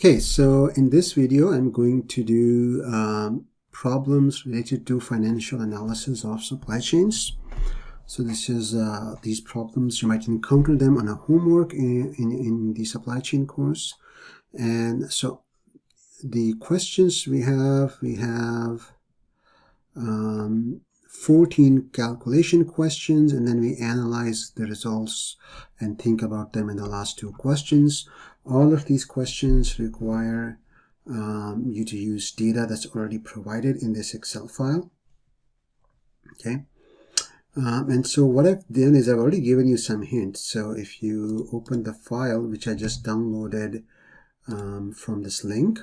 Okay, so in this video, I'm going to do problems related to financial analysis of supply chains. So this is these problems, you might encounter them on a homework in the supply chain course. And so the questions we have 14 calculation questions, and then we analyze the results and think about them in the last two questions. All of these questions require you to use data that's already provided in this Excel file. Okay. And so what I've done is I've already given you some hints. So if you open the file, which I just downloaded from this link,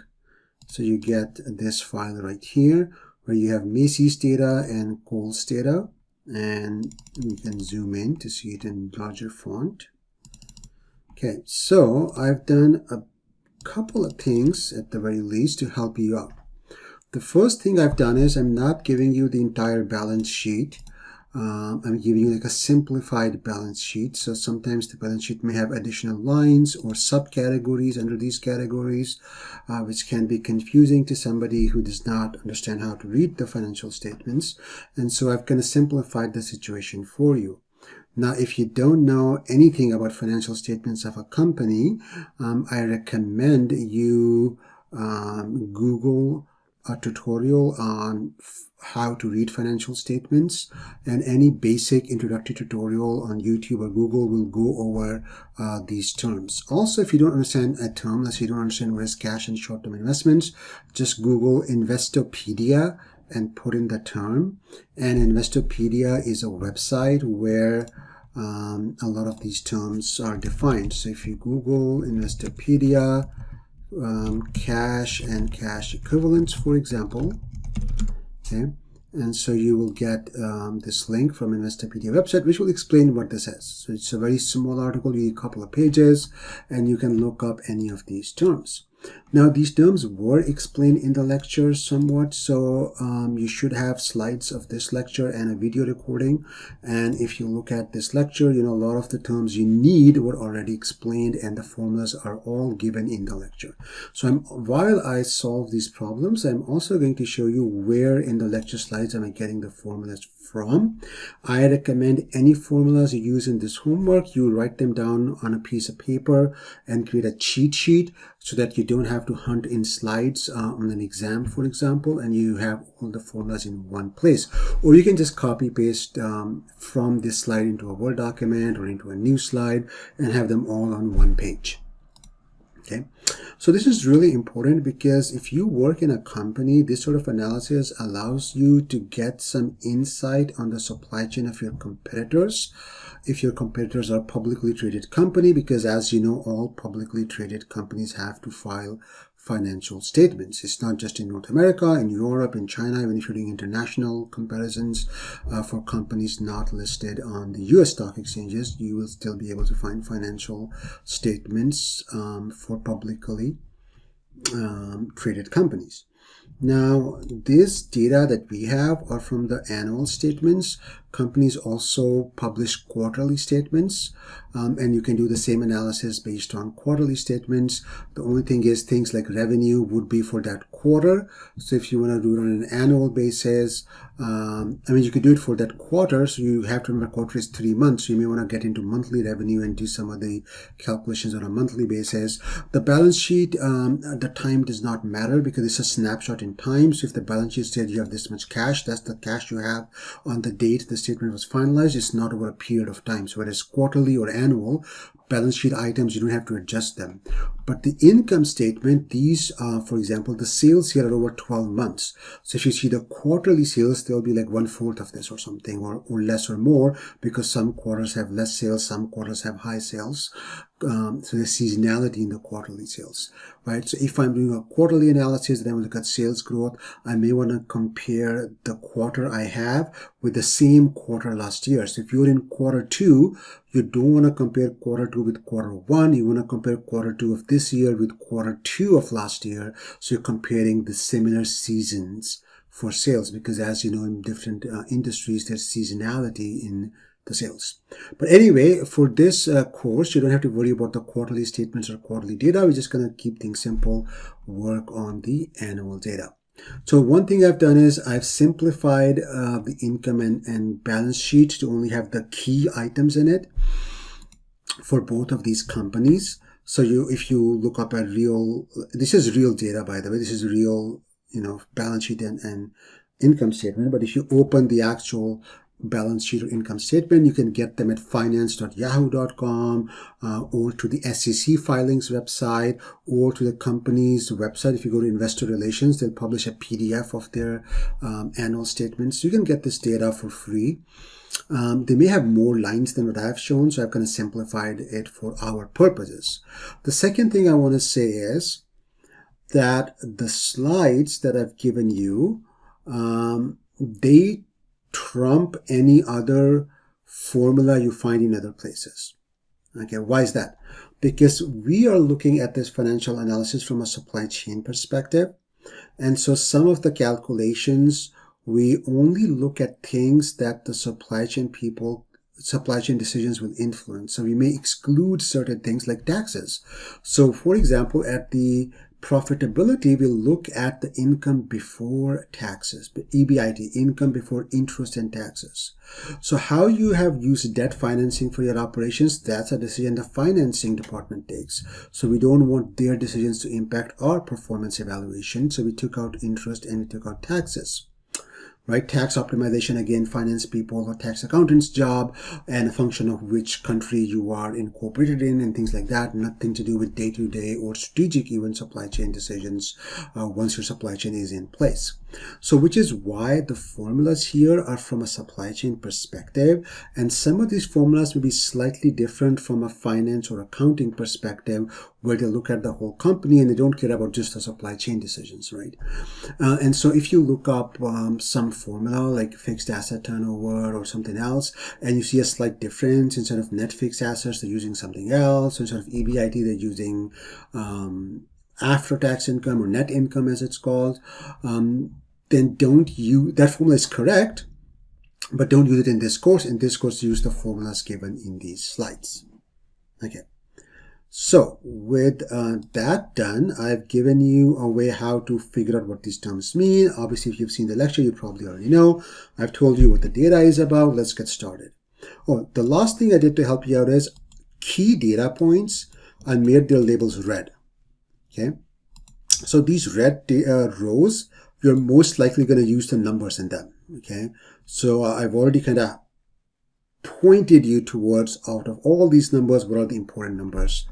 so you get this file right here where you have Macy's data and Kohl's data, and we can zoom in to see it in larger font. Okay, so I've done a couple of things at the very least to help you out. The first thing I've done is I'm not giving you the entire balance sheet. I'm giving you like a simplified balance sheet. So sometimes the balance sheet may have additional lines or subcategories under these categories, which can be confusing to somebody who does not understand how to read the financial statements. And so I've kind of simplified the situation for you. Now, if you don't know anything about financial statements of a company, I recommend you Google a tutorial on how to read financial statements, and any basic introductory tutorial on YouTube or Google will go over these terms. Also, if you don't understand a term, let's say you don't understand what is cash and short-term investments, just Google Investopedia and put in the term. And Investopedia is a website where a lot of these terms are defined. So if you Google Investopedia, cash and cash equivalents, for example, okay, and so you will get this link from Investopedia website, which will explain what this is. So it's a very small article, you need a couple of pages, and you can look up any of these terms. Now, these terms were explained in the lecture somewhat, so you should have slides of this lecture and a video recording. And if you look at this lecture, you know, a lot of the terms you need were already explained, and the formulas are all given in the lecture. So while I solve these problems, I'm also going to show you where in the lecture slides am I getting the formulas from. I recommend any formulas you use in this homework, you write them down on a piece of paper and create a cheat sheet so that you don't have to hunt in slides on an exam, for example, and you have all the formulas in one place. Or you can just copy paste from this slide into a Word document or into a new slide and have them all on one page. Okay, so this is really important because if you work in a company, this sort of analysis allows you to get some insight on the supply chain of your competitors. If your competitors are publicly traded company, because as you know, all publicly traded companies have to file financial statements. It's not just in North America, in Europe, in China, even if you're doing international comparisons for companies not listed on the US stock exchanges, you will still be able to find financial statements for publicly traded companies. Now, this data that we have are from the annual statements. Companies also publish quarterly statements, and you can do the same analysis based on quarterly statements. The only thing is things like revenue would be for that quarter. So if you want to do it on an annual basis, you could do it for that quarter. So you have to remember quarter is 3 months. So you may want to get into monthly revenue and do some of the calculations on a monthly basis. The balance sheet, the time does not matter because it's a snapshot in time. So if the balance sheet said you have this much cash, that's the cash you have on the date the statement was finalized. It's not over a period of time. So whereas quarterly or annual balance sheet items, you don't have to adjust them. But the income statement, these for example, the sales here are over 12 months. So if you see the quarterly sales, they'll be like 1/4 of this or something, or less or more, because some quarters have less sales, some quarters have high sales. So there's seasonality in the quarterly sales, right? So if I'm doing a quarterly analysis and I will look at sales growth, I may want to compare the quarter I have with the same quarter last year. So if you're in quarter 2, you don't want to compare quarter 2 with quarter 1. You want to compare quarter 2 of this year with quarter 2 of last year. So you're comparing the similar seasons for sales, because as you know, in different industries, there's seasonality in the sales. But anyway, for this course, you don't have to worry about the quarterly statements or quarterly data. We're just going to keep things simple, work on the annual data. So one thing I've done is I've simplified the income and balance sheet to only have the key items in it for both of these companies. So if you look up at this is real data, by the way, this is real, balance sheet and income statement. But if you open the actual balance sheet or income statement, you can get them at finance.yahoo.com or to the SEC filings website or to the company's website. If you go to investor relations, they'll publish a PDF of their annual statements. You can get this data for free. They may have more lines than what I've shown, so I've kind of simplified it for our purposes. The second thing I want to say is that the slides that I've given you, they trump any other formula you find in other places. Okay, why is that? Because we are looking at this financial analysis from a supply chain perspective. And so some of the calculations, we only look at things that the supply chain decisions will influence. So we may exclude certain things like taxes. So for example, at the profitability, we'll look at the income before taxes, EBIT, income before interest and taxes. So how you have used debt financing for your operations, that's a decision the financing department takes. So we don't want their decisions to impact our performance evaluation. So we took out interest and we took out taxes. Right? Tax optimization, again, finance people or tax accountants' job, and a function of which country you are incorporated in and things like that. Nothing to do with day-to-day or strategic even supply chain decisions once your supply chain is in place. So which is why the formulas here are from a supply chain perspective, and some of these formulas will be slightly different from a finance or accounting perspective, where they look at the whole company and they don't care about just the supply chain decisions, right? And so if you look up some formula like fixed asset turnover or something else, and you see a slight difference, instead of net fixed assets, they're using something else. Instead of EBIT, they're using after-tax income or net income as it's called. Then don't use, that formula is correct, but don't use it in this course. In this course, use the formulas given in these slides. Okay. So with that done, I've given you a way how to figure out what these terms mean. Obviously, if you've seen the lecture, you probably already know. I've told you what the data is about. Let's get started. Oh, the last thing I did to help you out is key data points. I made their labels red. Okay. So these red rows, you're most likely going to use the numbers in them. Okay. So I've already kind of pointed you towards, out of all these numbers, what are the important numbers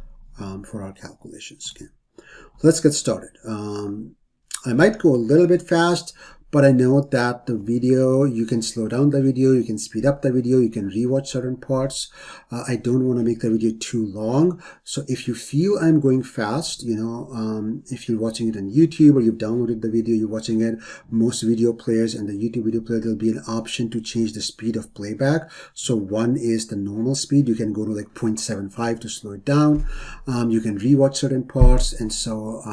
for our calculations. Okay, so let's get started. I might go a little bit fast, but I know that the video, you can slow down the video, you can speed up the video, you can rewatch certain parts. I don't want to make the video too long. So if you feel I'm going fast, if you're watching it on YouTube or you've downloaded the video, you're watching it, most video players and the YouTube video player, there'll be an option to change the speed of playback. So one is the normal speed. You can go to like 0.75 to slow it down. You can rewatch certain parts. And so,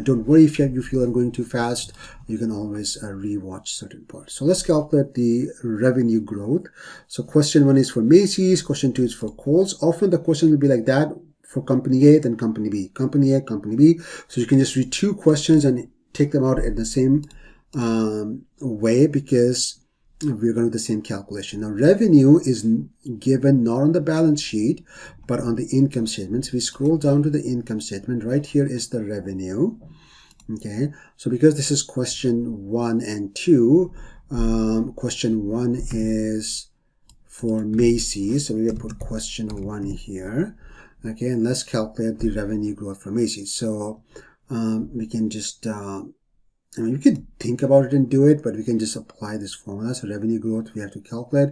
don't worry if you feel I'm going too fast. You can always rewatch certain parts. So let's calculate the revenue growth. So question 1 is for Macy's, question 2 is for Kohl's. Often the question will be like that for company A, then company B, company A, company B. So you can just read 2 questions and take them out in the same way, because we're going to do the same calculation. Now revenue is given not on the balance sheet, but on the income statement. So we scroll down to the income statement. Right here is the revenue. Okay, so because this is question 1 and 2, question 1 is for Macy's, so we'll put question 1 here. Okay, and let's calculate the revenue growth for Macy's. So we can just, we could think about it and do it, but we can just apply this formula. So revenue growth, we have to calculate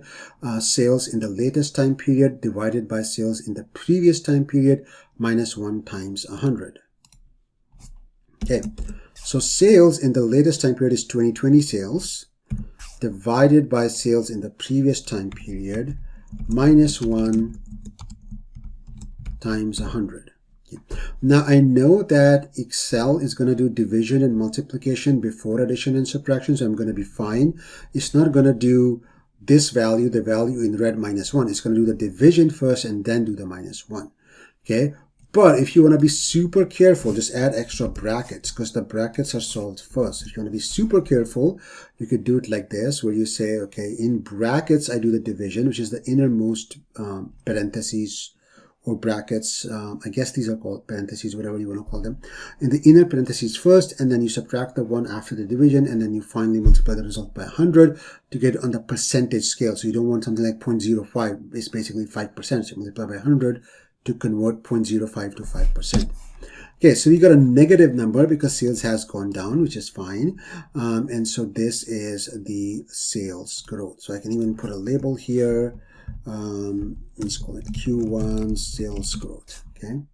sales in the latest time period divided by sales in the previous time period minus 1 times 100. Okay, so sales in the latest time period is 2020 sales divided by sales in the previous time period minus 1 times 100. Okay. Now I know that Excel is going to do division and multiplication before addition and subtraction, so I'm going to be fine. It's not going to do this value, the value in red -1, it's going to do the division first and then do the -1. Okay, but if you want to be super careful, just add extra brackets because the brackets are solved first. If you want to be super careful, you could do it like this, where you say, okay, in brackets, I do the division, which is the innermost parentheses or brackets. I guess these are called parentheses, whatever you want to call them. In the inner parentheses first, and then you subtract the 1 after the division, and then you finally multiply the result by 100 to get on the percentage scale. So you don't want something like 0.05. It's basically 5%. So you multiply by 100 to convert 0.05 to 5%. Okay, so we got a negative number because sales has gone down, which is fine. And so this is the sales growth. So I can even put a label here. Let's call it Q1 sales growth. Okay,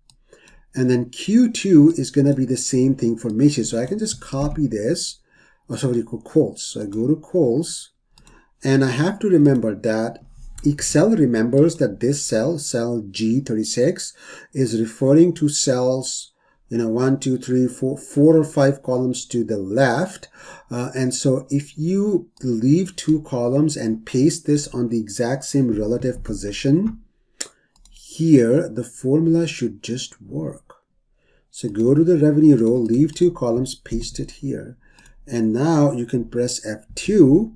and then Q2 is going to be the same thing for Macy's. So I can just copy this. Oh, sorry, Kohl's. So I go to Kohl's, and I have to remember that Excel remembers that this cell G36, is referring to cells, 1, 2, 3, 4 or 5 columns to the left. And so if you leave 2 columns and paste this on the exact same relative position, here the formula should just work. So go to the revenue row, leave 2 columns, paste it here. And now you can press F2.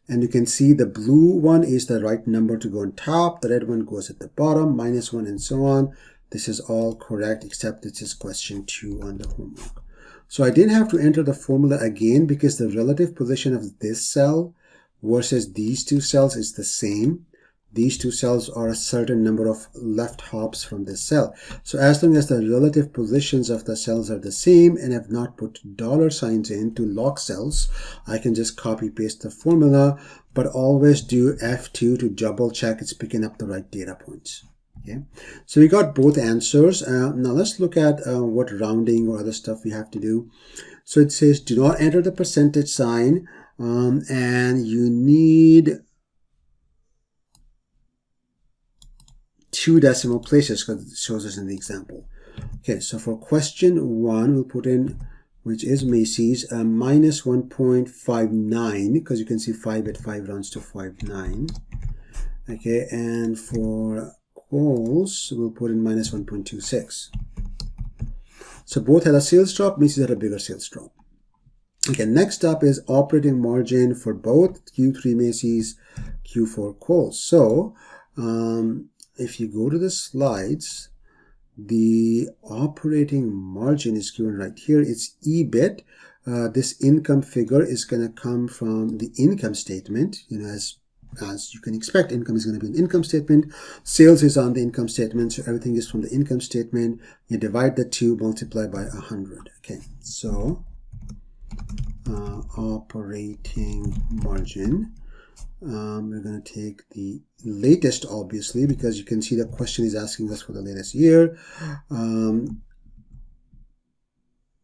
And you can see the blue one is the right number to go on top. The red one goes at the bottom, -1 and so on. This is all correct, except this is question 2 on the homework. So I didn't have to enter the formula again because the relative position of this cell versus these 2 cells is the same. These 2 cells are a certain number of left hops from this cell. So as long as the relative positions of the cells are the same and have not put $ in to lock cells, I can just copy paste the formula, but always do F2 to double check it's picking up the right data points. Okay, so we got both answers. Now let's look at what rounding or other stuff we have to do. So it says do not enter the percentage sign, and you need 2 decimal places because it shows us in the example. Okay, so for question 1, we'll put in, which is Macy's, -1.59 because you can see 5 at 5 rounds to 59. Okay, and for Kohl's, we'll put in -1.26. So both had a sales drop. Macy's had a bigger sales drop. Okay, next up is operating margin for both Q3 Macy's, Q4 Kohl's. So if you go to the slides, the operating margin is given right here. It's EBIT. This income figure is going to come from the income statement. As you can expect, income is going to be an income statement. Sales is on the income statement, so everything is from the income statement. You divide the 2, multiply by 100. Okay, so operating margin. We're going to take the latest, obviously, because you can see the question is asking us for the latest year.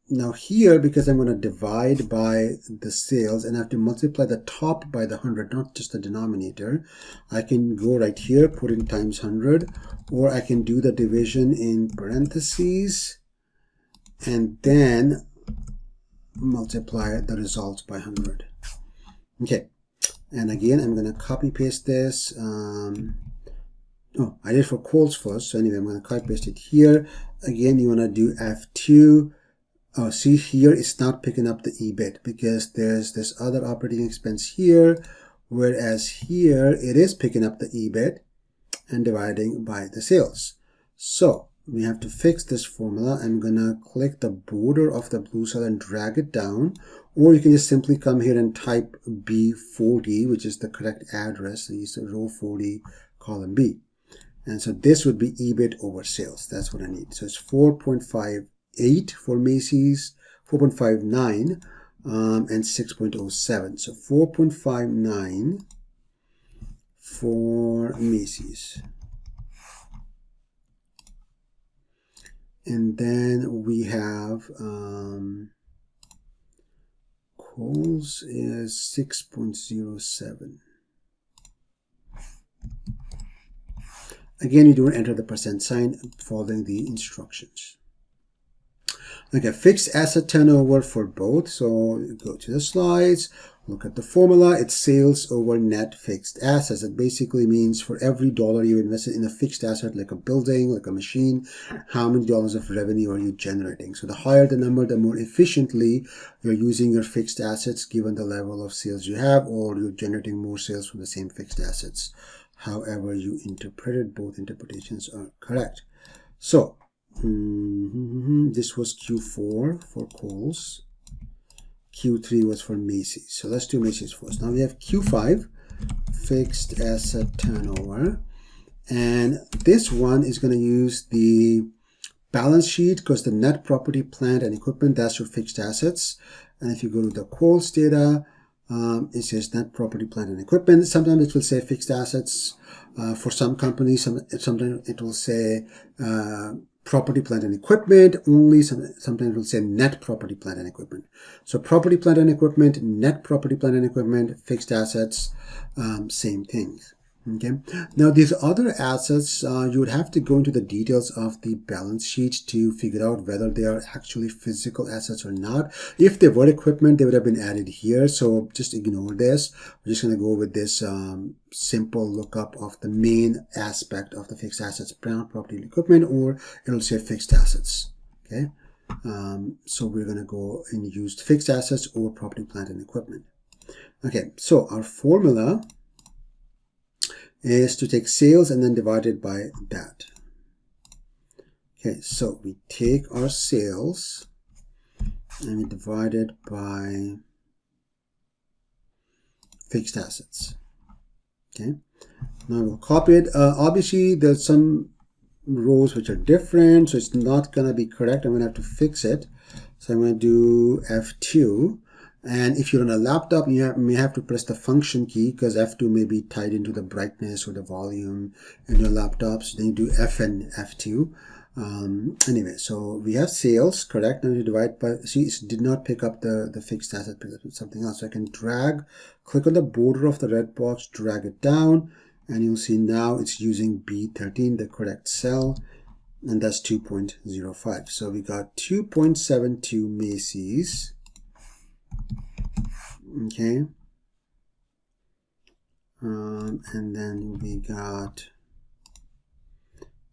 Now here, because I'm going to divide by the sales and I have to multiply the top by the 100, not just the denominator, I can go right here, put in times 100, or I can do the division in parentheses and then multiply the result by 100. Okay. And again, I'm going to copy paste this. I did for Kohl's first. So anyway, I'm going to copy paste it here. Again, you want to do F2. Oh, see here, it's not picking up the EBIT because there's this other operating expense here. Whereas here, it is picking up the EBIT and dividing by the sales. So we have to fix this formula. I'm going to click the border of the blue cell and drag it down. Or you can just simply come here and type B40, which is the correct address. So you say row 40, column B. And so this would be EBIT over sales. That's what I need. So it's 4.58 for Macy's, 4.59, and 6.07. So 4.59 for Macy's. And then we have Kohl's is 6.07. Again, you don't enter the percent sign following the instructions. Okay, fixed asset turnover for both. So you go to the slides, look at the formula. It's sales over net fixed assets. It basically means for every dollar you invested in a fixed asset, like a building, like a machine, how many dollars of revenue are you generating? So the higher the number, the more efficiently you're using your fixed assets given the level of sales you have, or you're generating more sales from the same fixed assets. However you interpret it, both interpretations are correct. So this was Q4 for Kohl's. Q3 was for Macy's. So let's do Macy's first. Now we have Q5, fixed asset turnover. And this one is going to use the balance sheet because the net property, plant, and equipment, that's your fixed assets. And if you go to the Kohl's data, it says net property, plant, and equipment. Sometimes it will say fixed assets for some companies. Sometimes it will say property, plant, and equipment only. Sometimes it will say net property, plant, and equipment. So property, plant, and equipment, net property, plant, and equipment, fixed assets, same things. Okay. Now these other assets, you would have to go into the details of the balance sheet to figure out whether they are actually physical assets or not. If they were equipment, they would have been added here. So just ignore this. We're just going to go with this simple lookup of the main aspect of the fixed assets, plant, property, and equipment, or it'll say fixed assets. Okay. So we're going to go and use fixed assets or property, plant, and equipment. Okay. So our formula is to take sales and then divide it by that. Okay, so we take our sales and we divide it by fixed assets. Okay, now we'll copy it. Obviously, there's some rows which are different, so it's not going to be correct. I'm going to have to fix it. So I'm going to do F2. And if you're on a laptop, you may have to press the function key because F2 may be tied into the brightness or the volume in your laptops. Then you do F and F2. Anyway, so we have sales, correct? Now you divide by, see, it did not pick up the fixed asset, pick up something else. So I can drag, click on the border of the red box, drag it down, and you'll see now it's using B13, the correct cell, and that's 2.05. So we got 2.72 Macy's. Okay, and then we got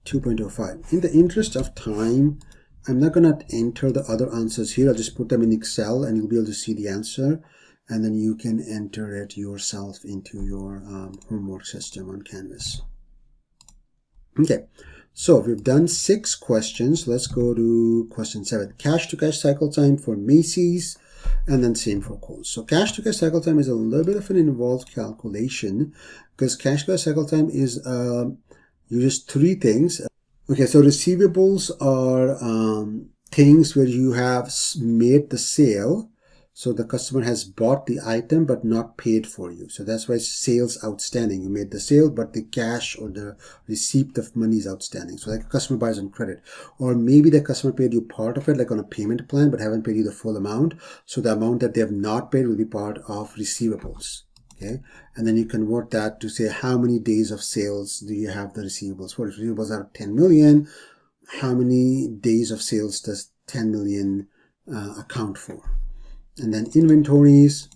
2.05. In the interest of time, I'm not going to enter the other answers here. I'll just put them in Excel and you'll be able to see the answer, and then you can enter it yourself into your homework system on Canvas. Okay, so we've done 6 questions. Let's go to question 7. Cash to cash cycle time for Macy's. And then same for Kohl's. So cash to cash cycle time is a little bit of an involved calculation because cash to cash cycle time is uses 3 things. Okay, so receivables are things where you have made the sale. So the customer has bought the item but not paid for you. So that's why sales outstanding. You made the sale, but the cash or the receipt of money is outstanding. So like a customer buys on credit. Or maybe the customer paid you part of it, like on a payment plan, but haven't paid you the full amount. So the amount that they have not paid will be part of receivables. Okay. And then you convert that to say how many days of sales do you have the receivables for? If receivables are 10 million, how many days of sales does 10 million account for? And then inventories,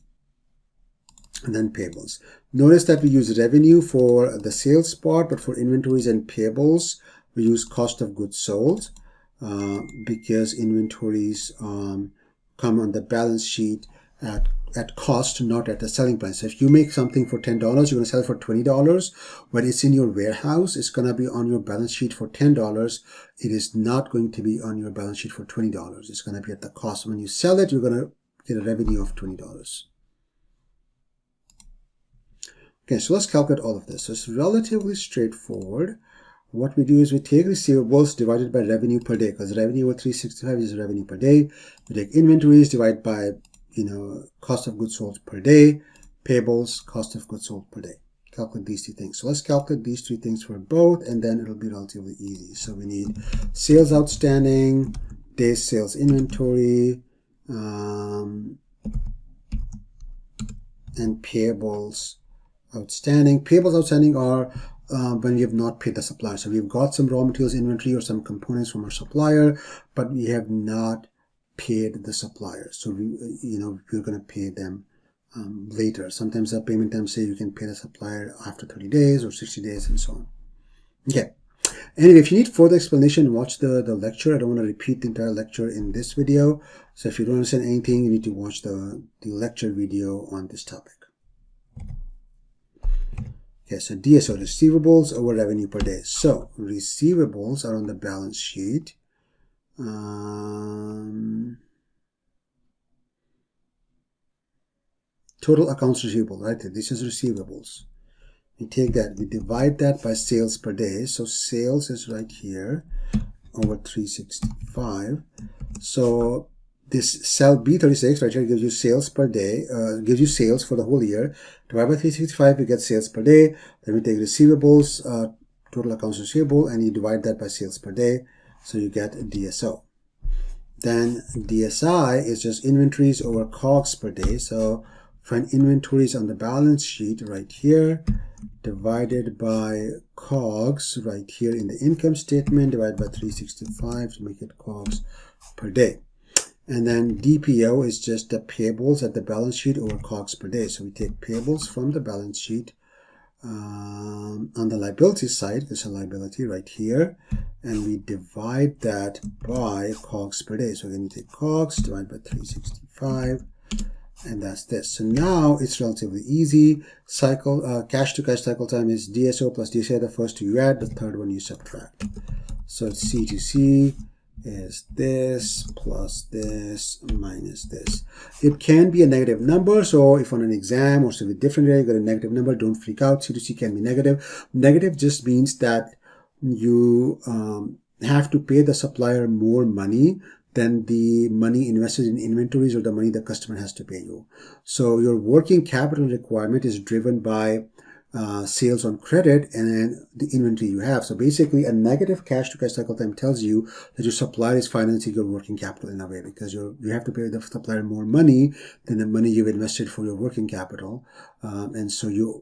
and then payables. Notice that we use revenue for the sales part, but for inventories and payables, we use cost of goods sold because inventories come on the balance sheet at cost, not at the selling price. So if you make something for $10, you're going to sell it for $20, but it's in your warehouse, it's going to be on your balance sheet for $10. It is not going to be on your balance sheet for $20. It's going to be at the cost. When you sell it, you're going to get a revenue of $20. Okay, so let's calculate all of this. So it's relatively straightforward. What we do is we take receivables divided by revenue per day, because revenue over 365 is revenue per day. We take inventories divided by, cost of goods sold per day, payables, cost of goods sold per day. Calculate these 2 things. So let's calculate these 3 things for both, and then it'll be relatively easy. So we need sales outstanding, days sales inventory, and payables outstanding. Payables outstanding are when we have not paid the supplier. So we've got some raw materials inventory or some components from our supplier, but we have not paid the supplier. So we're going to pay them later. Sometimes the payment terms say you can pay the supplier after 30 days or 60 days and so on. Okay. Anyway, if you need further explanation, watch the lecture. I don't want to repeat the entire lecture in this video. So if you don't understand anything, you need to watch the lecture video on this topic. Okay, so DSO, receivables over revenue per day. So receivables are on the balance sheet. Total accounts receivable, right? This is receivables. We take that, we divide that by sales per day. So sales is right here over 365. So this cell B36 right here gives you sales per day, gives you sales for the whole year. Divide by 365, you get sales per day. Then we take receivables, total accounts receivable, and you divide that by sales per day. So you get DSO. Then DSI is just inventories over COGS per day. So find inventories on the balance sheet right here, divided by COGS right here in the income statement, divided by 365 to make it COGS per day. And then DPO is just the payables at the balance sheet over COGS per day. So we take payables from the balance sheet on the liability side, there's a liability right here, and we divide that by COGS per day. So again, you take COGS, divide by 365, and that's this. So now it's relatively easy. Cycle, cash to cash cycle time is DSO plus DSI. The first two you add, the third one you subtract. So C to C is this plus this minus this. It can be a negative number. So if on an exam or something different area you got a negative number, don't freak out. C to C can be negative. Negative just means that you have to pay the supplier more money than the money invested in inventories or the money the customer has to pay you. So your working capital requirement is driven by sales on credit and the inventory you have. So basically a negative cash to cash cycle time tells you that your supplier is financing your working capital in a way, because you have to pay the supplier more money than the money you've invested for your working capital. And so you're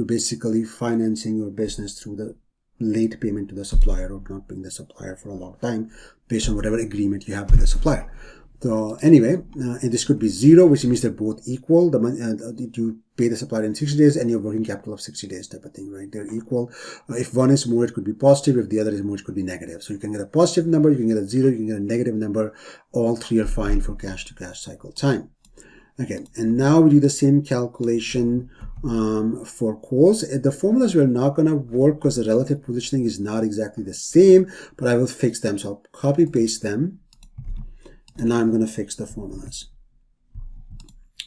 basically financing your business through the late payment to the supplier or not paying the supplier for a long time based on whatever agreement you have with the supplier. So anyway, and this could be 0, which means they're both equal. The money you pay the supplier in 60 days and your working capital of 60 days type of thing, right? They're equal. If one is more, it could be positive. If the other is more, it could be negative. So you can get a positive number, you can get a 0, you can get a negative number. All three are fine for cash to cash cycle time. Okay, and now we do the same calculation for quotes. The formulas are not going to work because the relative positioning is not exactly the same, but I will fix them. So I'll copy paste them. And now I'm going to fix the formulas.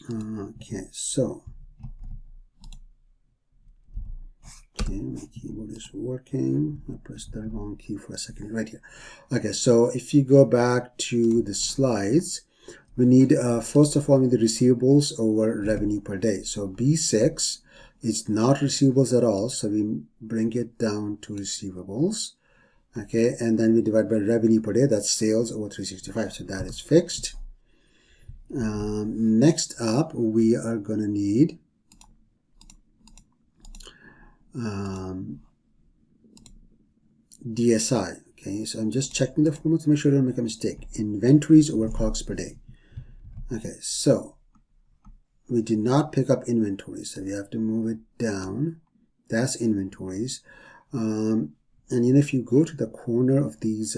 Okay, so. Okay, my keyboard is working. I pressed the wrong key for a second right here. Okay, so if you go back to the slides, we need, first of all, we need the receivables over revenue per day. So B6 is not receivables at all. So we bring it down to receivables. Okay, and then we divide by revenue per day. That's sales over 365. So that is fixed. Next up, we are going to need DSI. Okay, so I'm just checking the formula to make sure I don't make a mistake. Inventories over COGS per day. Okay, so we did not pick up inventories, so we have to move it down. That's inventories. And if you go to the corner of these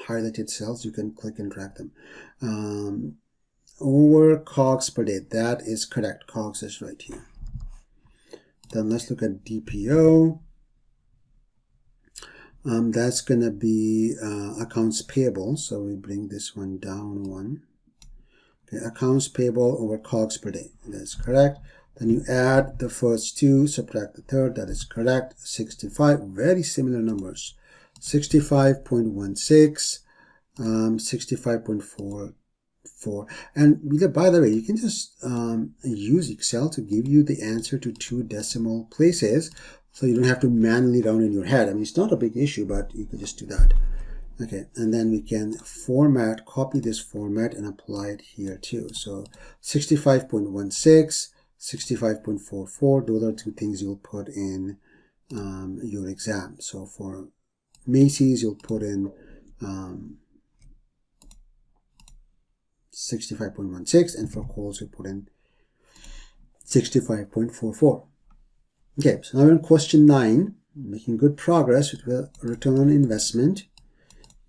highlighted cells, you can click and drag them. Over COGS per day, that is correct. COGS is right here. Then let's look at DPO. That's going to be accounts payable. So we bring this one down one. Okay, accounts payable over COGS per day. That's correct. Then you add the first two, subtract the third. That is correct. 65, very similar numbers. 65.16, 65.44. And by the way, you can just use Excel to give you the answer to 2 decimal places. So you don't have to manually round in your head. I mean, it's not a big issue, but you could just do that. Okay, and then we can format, copy this format and apply it here too. So 65.16, 65.44, those are 2 things you'll put in your exam. So for Macy's, you'll put in 65.16, and for Kohl's, you put in 65.44. Okay, so now we're in question 9, making good progress with the return on investment.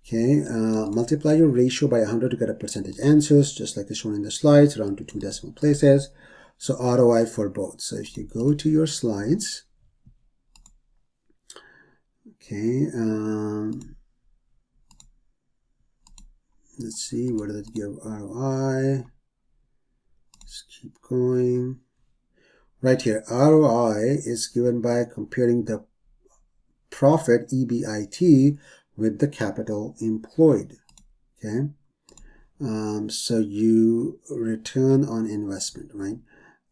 Okay, multiply your ratio by 100 to get a percentage answers, just like is shown in the slides, round to 2 decimal places. So ROI for both. So if you go to your slides, okay, let's see, where did it give ROI? Let's keep going. Right here, ROI is given by comparing the profit, EBIT, with the capital employed. Okay, so you return on investment, right?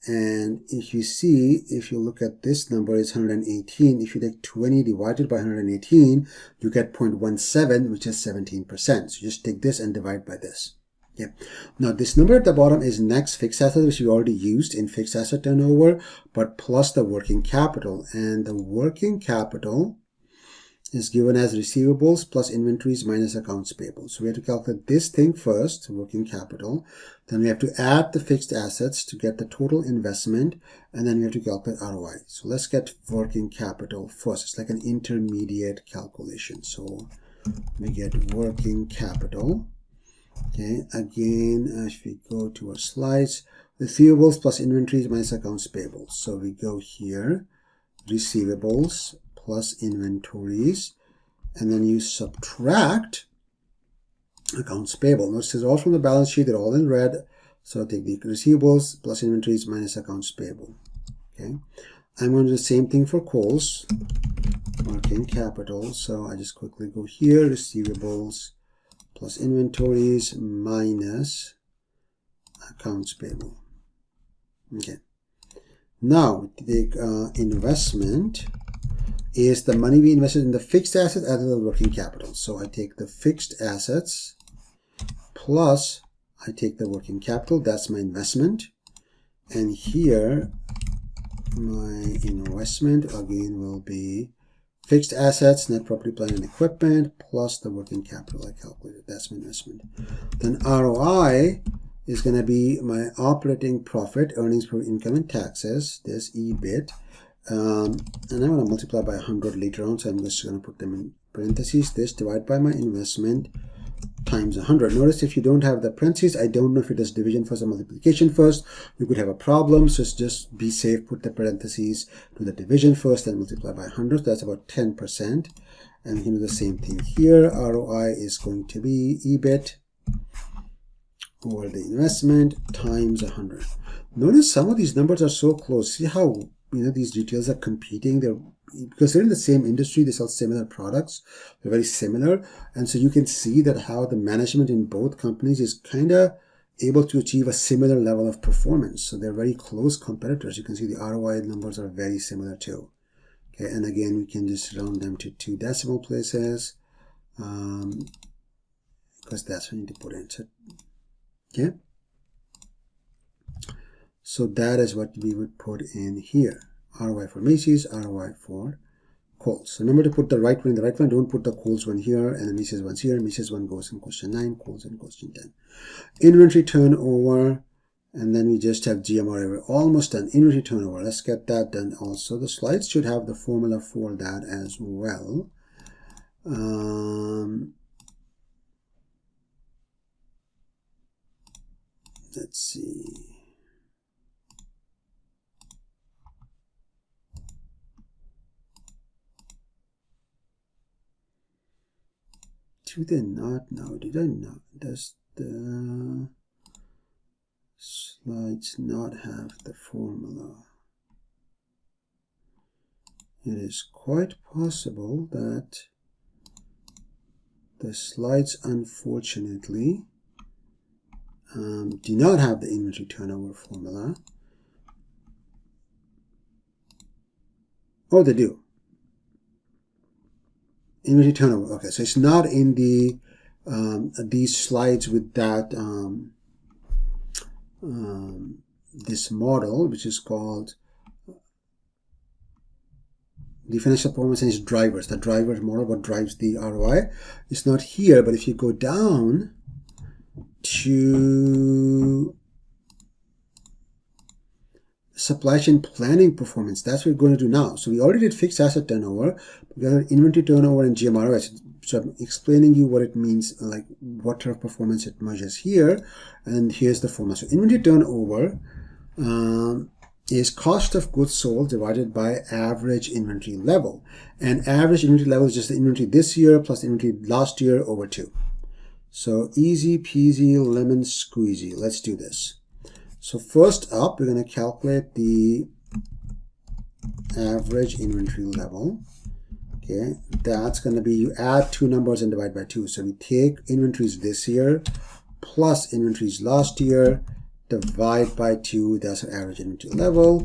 And if you see, if you look at this number, it's 118. If you take 20 divided by 118, you get 0.17, which is 17%. So just take this and divide by this. Yeah. Now this number at the bottom is next fixed asset, which we already used in fixed asset turnover, but plus the working capital. And the working capital is given as receivables plus inventories minus accounts payable. So we have to calculate this thing first, working capital. Then we have to add the fixed assets to get the total investment, and then we have to calculate ROI. So let's get working capital first. It's like an intermediate calculation. So we get working capital. Okay, again, if we go to our slides, receivables plus inventories minus accounts payable. So we go here, receivables plus inventories, and then you subtract accounts payable. Notice this is all from the balance sheet, they're all in red. So take the receivables plus inventories minus accounts payable. Okay, I'm going to do the same thing for Kohl's, working capital. So I just quickly go here, receivables plus inventories minus accounts payable. Okay, now take investment is the money we invested in the fixed asset added to the working capital. So I take the fixed assets plus I take the working capital, that's my investment. And here my investment again will be fixed assets, net property, plant and equipment, plus the working capital I calculated. That's my investment. Then ROI is going to be my operating profit, earnings before income and taxes, this EBIT. And I'm going to multiply by 100 later on, so I'm just going to put them in parentheses. This divided by my investment times 100. Notice if you don't have the parentheses, I don't know if it does division first or multiplication first. You could have a problem, so just be safe, put the parentheses to the division first and multiply by 100. So that's about 10%. And we can do the same thing here. ROI is going to be EBIT over the investment times 100. Notice some of these numbers are so close. See how these details are competing. Because they're in the same industry, they sell similar products. They're very similar. And so you can see that how the management in both companies is kind of able to achieve a similar level of performance. So they're very close competitors. You can see the ROI numbers are very similar too. Okay, and again, we can just round them to 2 decimal places because that's what you need to put in. So, okay. So that is what we would put in here. ROI for Macy's, ROI for Kohl's. So remember to put the right one in the right one. Don't put the Kohl's one here and the Macy's one's here. Macy's one goes in question 9, Kohl's in question 10. Inventory turnover, and then we just have GMRA. We're almost done. Inventory turnover. Let's get that done also. The slides should have the formula for that as well. Let's see. Did I not? No, did I not? Does the slides not have the formula? It is quite possible that the slides, unfortunately, do not have the inventory turnover formula. Oh, they do. Inventory turnover. Okay, so it's not in the these slides with that this model, which is called the financial performance and its drivers. The driver model, what drives the ROI, is not here. But if you go down to supply chain planning performance, that's what we're going to do now. So we already did fixed asset turnover. We got inventory turnover and GMROI. So I'm explaining you what it means, like what type of performance it measures here. And here's the formula. So inventory turnover is cost of goods sold divided by average inventory level. And average inventory level is just the inventory this year plus inventory last year over 2. So easy peasy lemon squeezy. Let's do this. So first up, we're going to calculate the average inventory level. Okay, that's going to be, you add 2 numbers and divide by 2. So we take inventories this year plus inventories last year, divide by 2, that's our average inventory level.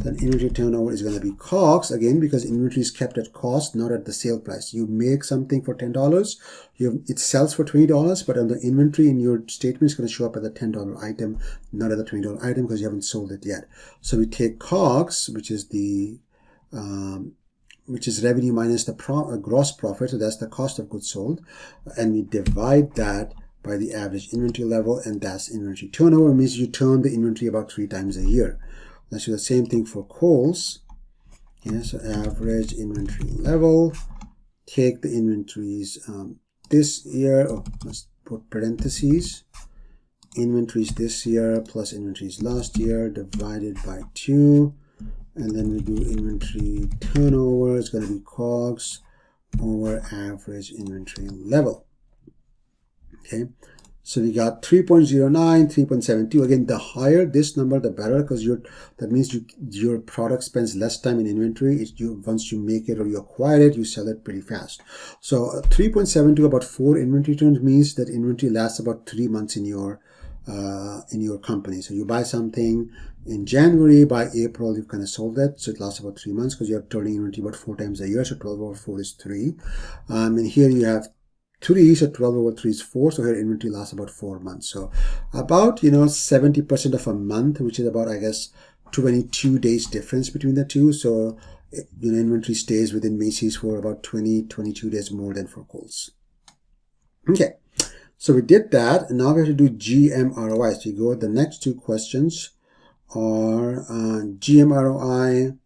Then inventory turnover is going to be COGS, again, because inventory is kept at cost, not at the sale price. You make something for $10, it sells for $20, but on the inventory in your statement, it's going to show up as a $10 item, not as a $20 item because you haven't sold it yet. So we take COGS, which is the revenue minus the gross profit, so that's the cost of goods sold, and we divide that by the average inventory level, and that's inventory turnover. Means you turn the inventory about 3 times a year. Let's do the same thing for coals. Yeah, so average inventory level, take the inventories this year, let's put parentheses, inventories this year plus inventories last year divided by 2, and then we do inventory turnover. It's going to be COGS over average inventory level. Okay, so we got 3.09, 3.72. Again, the higher this number, the better, because that means your product spends less time in inventory. Once you make it or you acquire it, you sell it pretty fast. So 3.72, about 4 inventory turns, means that inventory lasts about 3 months in your company. So you buy something in January, by April you've kind of sold it, so it lasts about 3 months because you're turning inventory about 4 times a year. So 12 over 4 is 3, and here you have 3, so 12 over 3 is 4, so here inventory lasts about 4 months. So about 70% of a month, which is about, I guess, 22 days difference between the two. So inventory stays within Macy's for about 22 days more than for Kohl's. Okay, so we did that, and now we have to do GMROI. So you go, the next 2 questions are GMROI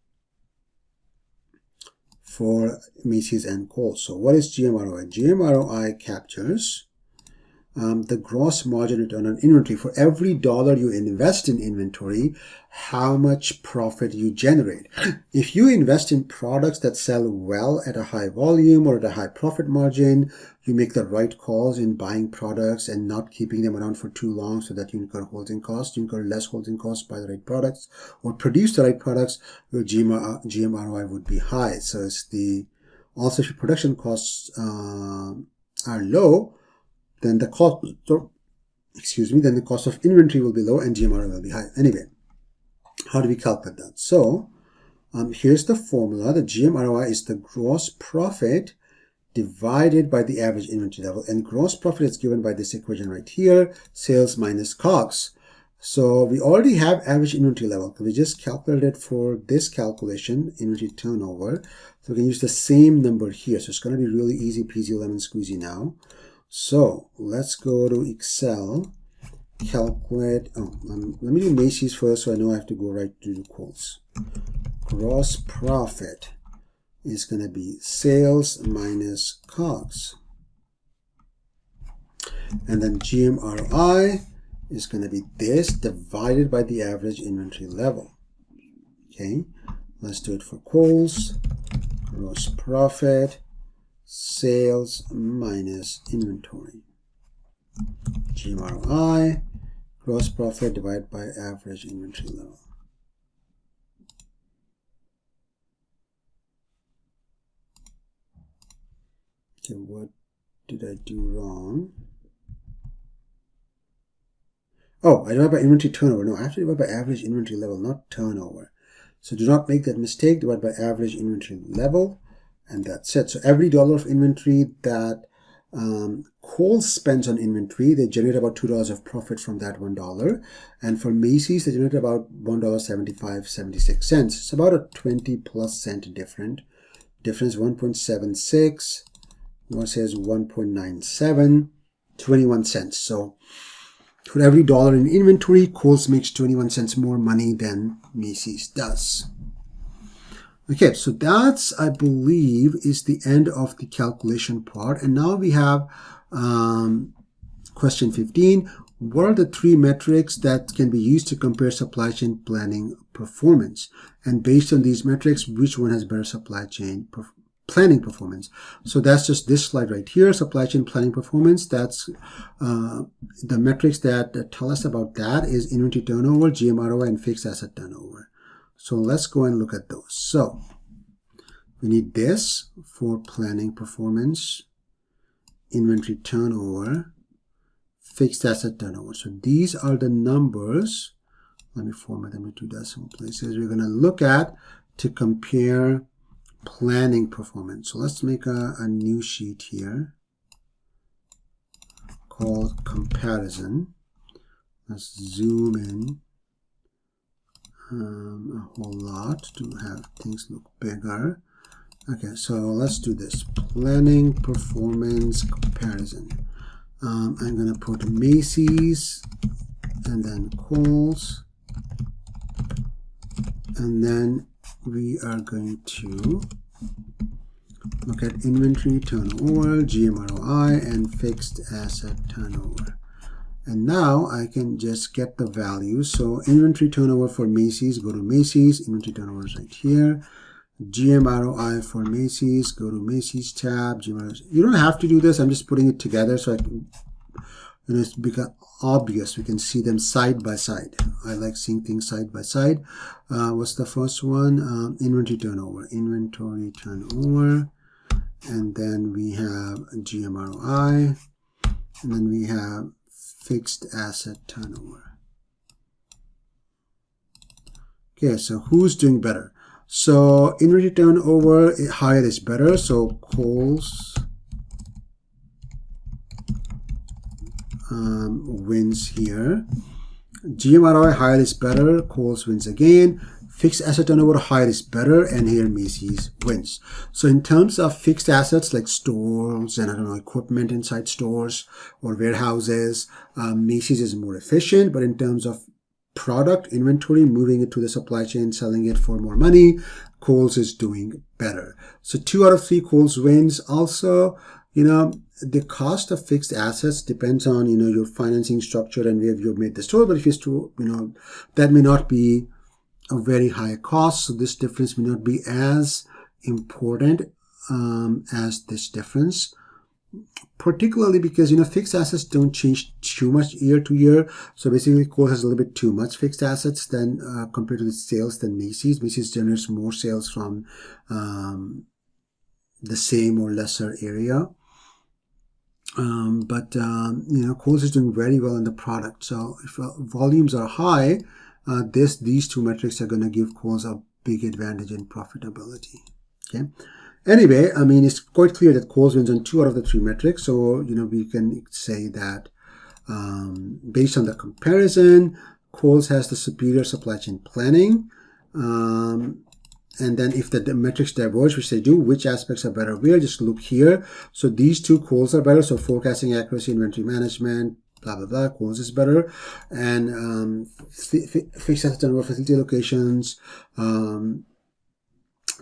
for Macy's and Kohl's. So what is GMROI? GMROI captures the gross margin return on inventory. For every dollar you invest in inventory, how much profit you generate. If you invest in products that sell well at a high volume or at a high profit margin, you make the right calls in buying products and not keeping them around for too long so that you incur holding costs. You incur less holding costs by the right products or produce the right products, your GMROI would be high. So it's also if your production costs are low, then the cost, then the cost of inventory will be low and GMROI will be high. Anyway, how do we calculate that? So here's the formula. The GMROI is the gross profit divided by the average inventory level, and gross profit is given by this equation right here, sales minus COGS. So we already have average inventory level. We just calculated it for this calculation, inventory turnover. So we can use the same number here. So it's going to be really easy peasy lemon squeezy now. So let's go to Excel, calculate, let me do Macy's first so I know I have to go right to Kohl's. Gross profit is going to be sales minus COGS. And then GMROI is going to be this divided by the average inventory level. Okay, let's do it for Kohl's. Gross profit, sales minus inventory. GMROI, gross profit divided by average inventory level. Okay, what did I do wrong? Oh, I divide by inventory turnover. No, I have to divide by average inventory level, not turnover. So do not make that mistake. Divide by average inventory level, and that's it. So every dollar of inventory that Kohl's spends on inventory, they generate about $2 of profit from that $1. And for Macy's, they generate about $1.76. It's about a 20+ cent difference difference 1.76 versus 1.97, 21 cents. So for every dollar in inventory, Kohl's makes 21 cents more money than Macy's does. Okay, so that's, I believe, is the end of the calculation part. And now we have question 15. What are the three metrics that can be used to compare supply chain planning performance? And based on these metrics, which one has better supply chain planning performance? So that's just this slide right here, supply chain planning performance. That's the metrics that tell us about that is inventory turnover, GMROI, and fixed asset turnover. So let's go and look at those. So we need this for planning performance, inventory turnover, fixed asset turnover. So these are the numbers. Let me format them into decimal places. We're going to look at to compare planning performance. So let's make a new sheet here called comparison. Let's zoom in a whole lot to have things look bigger. Okay, so let's do this. Planning performance comparison. I'm going to put Macy's and then Kohl's, and then we are going to look at inventory turnover, GMROI, and fixed asset turnover. And now I can just get the values. So inventory turnover for Macy's, go to Macy's, inventory turnover is right here. GMROI for Macy's, go to Macy's tab. GMROI. You don't have to do this. I'm just putting it together so I can, it's become obvious. We can see them side by side. I like seeing things side by side. What's the first one? Inventory turnover. Inventory turnover. And then we have GMROI. And then we have fixed asset turnover. Okay, so who's doing better? So inventory turnover, higher is better. So Kohl's wins here. GMROI, higher is better. Kohl's wins again. Fixed asset turnover, higher is better. And here Macy's wins. So in terms of fixed assets like stores and equipment inside stores or warehouses, Macy's is more efficient. But in terms of product inventory, moving it to the supply chain, selling it for more money, Kohl's is doing better. So 2 out of 3 Kohl's wins. Also, the cost of fixed assets depends on, your financing structure and where you've made the store. But if you store, that may not be a very high cost. So this difference may not be as important as this difference. Particularly because, fixed assets don't change too much year to year. So basically, Kohl's has a little bit too much fixed assets than compared to the sales than Macy's. Macy's generates more sales from the same or lesser area. But Kohl's is doing very well in the product. So if volumes are high, these two metrics are going to give Kohl's a big advantage in profitability. Okay. Anyway, it's quite clear that Kohl's wins on 2 out of the 3 metrics. So, we can say that based on the comparison, Kohl's has the superior supply chain planning. And then if the metrics diverge, which they do, which aspects are better where? Just look here. So these 2 Kohl's are better. So forecasting accuracy, inventory management, blah, blah, blah. Kohl's is better. And fixed asset turnover, facility locations,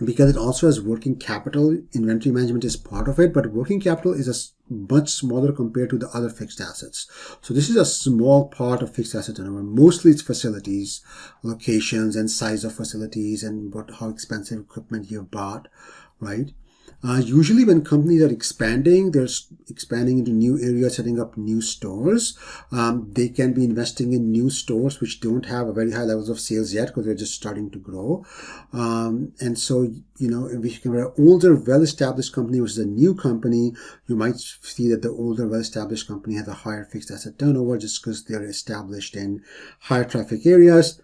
because it also has working capital, inventory management is part of it, but working capital is much smaller compared to the other fixed assets. So this is a small part of fixed asset turnover. Mostly it's facilities, locations, and size of facilities, and how expensive equipment you've bought, right? Usually when companies are expanding, they're expanding into new areas, setting up new stores. They can be investing in new stores which don't have a very high levels of sales yet because they're just starting to grow. And so, if you compare an older, well-established company versus a new company, you might see that the older, well-established company has a higher fixed asset turnover just because they're established in higher traffic areas.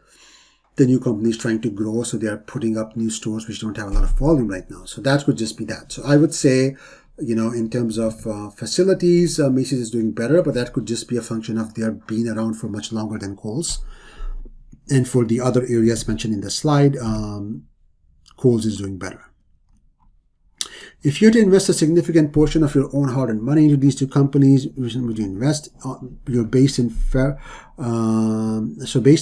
The new company is trying to grow, so they are putting up new stores which don't have a lot of volume right now. So that could just be that. So I would say, in terms of facilities, Macy's is doing better, but that could just be a function of their being around for much longer than Kohl's. And for the other areas mentioned in the slide, Kohl's is doing better. If you had to invest a significant portion of your own hard-earned money into these two companies, would you invest? You're based in based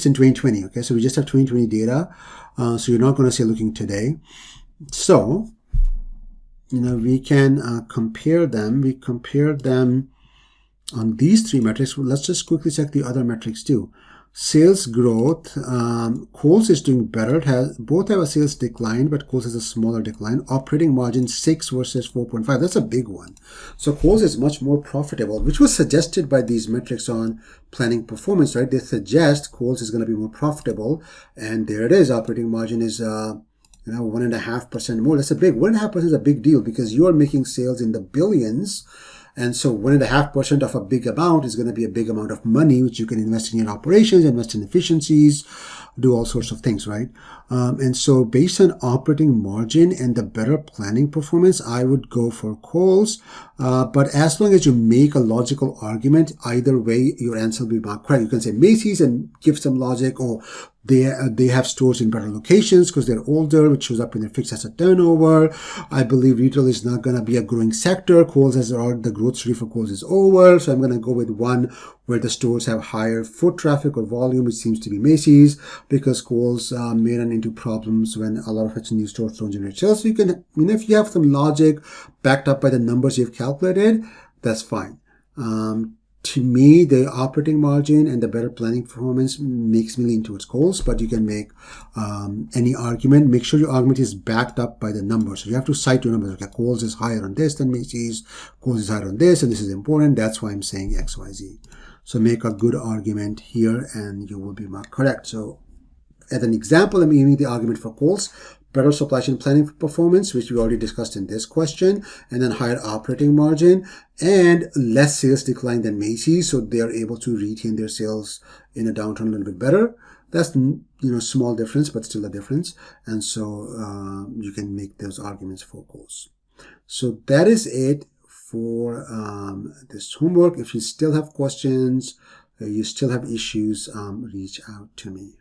in 2020. Okay, so we just have 2020 data, so you're not going to say looking today. So we can compare them. We compared them on these three metrics. Well, let's just quickly check the other metrics too. Sales growth, Kohl's is doing better. Both have a sales decline, but Kohl's has a smaller decline. Operating margin 6 versus 4.5. That's a big one. So Kohl's is much more profitable, which was suggested by these metrics on planning performance, right? They suggest Kohl's is going to be more profitable, and there it is. Operating margin is 1.5% more. That's a big 1.5% is a big deal because you are making sales in the billions. And so 1.5% of a big amount is going to be a big amount of money, which you can invest in your operations, invest in efficiencies, do all sorts of things, right? And so based on operating margin and the better planning performance, I would go for Kohl's. But as long as you make a logical argument, either way, your answer will be marked correct. You can say Macy's and give some logic, or they have stores in better locations because they're older, which shows up in their fixed asset turnover. I believe retail is not going to be a growing sector. Kohl's has the growth story for Kohl's is over. So I'm going to go with one where the stores have higher foot traffic or volume, which seems to be Macy's, because Kohl's may run into problems when a lot of its new stores don't generate sales. So you can, if you have some logic backed up by the numbers you've calculated, that's fine. To me, the operating margin and the better planning performance makes me lean towards Kohl's, but you can make any argument. Make sure your argument is backed up by the numbers. So you have to cite your numbers. Okay, Kohl's is higher on this than Macy's. Kohl's is higher on this, and this is important. That's why I'm saying X, Y, Z. So make a good argument here, and you will be marked correct. So as an example, I'm giving the argument for Kohl's. Better supply chain planning performance, which we already discussed in this question, and then higher operating margin and less sales decline than Macy's, so they are able to retain their sales in a downturn a little bit better. That's small difference, but still a difference, and so you can make those arguments for Kohl's. So that is it for this homework. If you still have questions, you still have issues, reach out to me.